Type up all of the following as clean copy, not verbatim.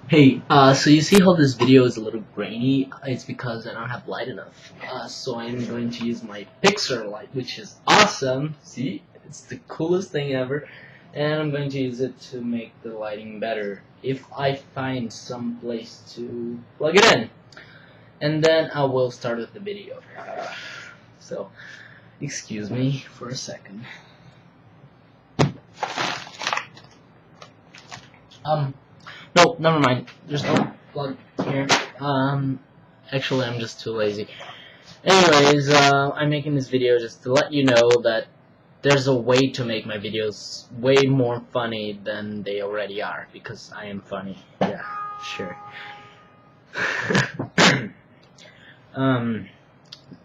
Hey, so you see how this video is a little grainy? It's because I don't have light enough. So I'm going to use my Pixar light, which is awesome. See? It's the coolest thing ever. And I'm going to use it to make the lighting better if I find some place to plug it in. And then I will start with the video. So, excuse me for a second. No, never mind. There's no plug here. Actually, I'm just too lazy. Anyways, I'm making this video just to let you know that there's a way to make my videos way more funny than they already are, because I am funny. Yeah, sure.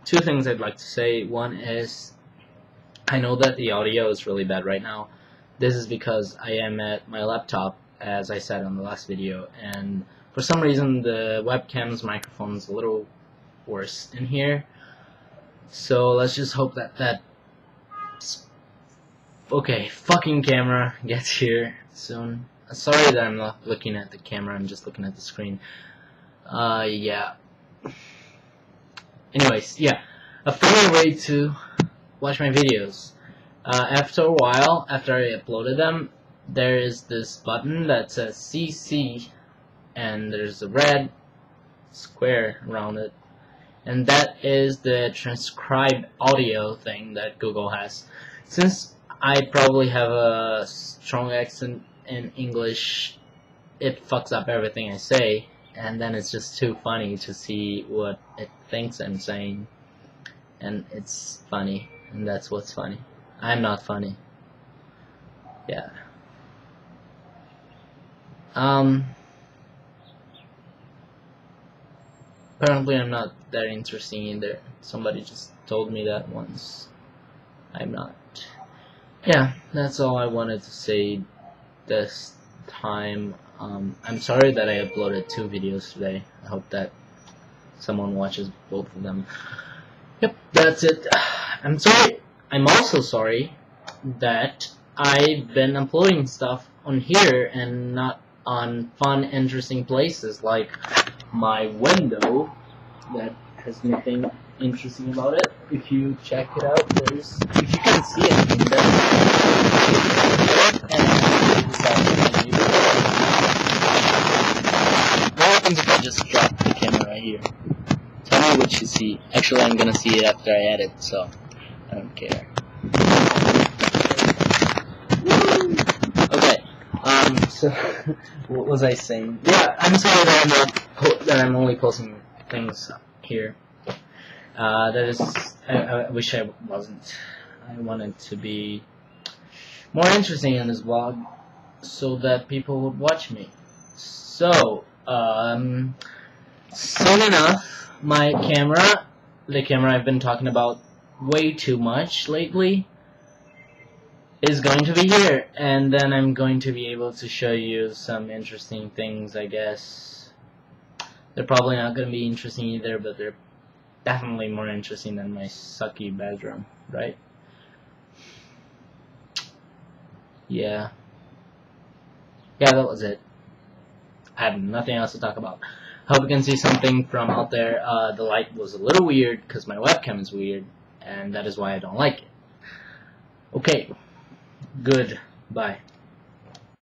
Two things I'd like to say. One is, I know that the audio is really bad right now. This is because I am at my laptop, as I said on the last video, and for some reason the webcam's microphone is a little worse in here. So let's just hope that that fucking camera gets here soon. Sorry that I'm not looking at the camera, I'm just looking at the screen. Yeah. Anyways, yeah, a funny way to watch my videos. After a while, after I uploaded them, there is this button that says CC, and there's a red square around it, and that is the transcribe audio thing that Google has. Since I probably have a strong accent in English, it fucks up everything I say, and then it's just too funny to see what it thinks I'm saying, and it's funny, and that's what's funny. I'm not funny. Yeah. Apparently I'm not that interesting either. Somebody just told me that once. I'm not. Yeah, that's all I wanted to say this time. I'm sorry that I uploaded 2 videos today. I hope that someone watches both of them. Yep, that's it. I'm sorry. I'm also sorry that I've been uploading stuff on here and not on fun, interesting places like my window that has nothing interesting about it. If you check it out, there's, if you can see it, what happens if I just drop the camera right here? Tell me what you see. Actually, I'm gonna see it after I edit, so I don't care. Okay. So what was I saying? Yeah, I'm sorry that I'm only posting things here. That is, I wish I wasn't. I wanted to be more interesting in this vlog, so that people would watch me. So, soon enough, my camera, the camera I've been talking about way too much lately, is going to be here, and then I'm going to be able to show you some interesting things, I guess. They're probably not going to be interesting either, but they're definitely more interesting than my sucky bedroom, right? Yeah. Yeah, that was it. I have nothing else to talk about. Hope you can see something from out there. The light was a little weird because my webcam is weird, and that is why I don't like it. Okay. Good. Bye.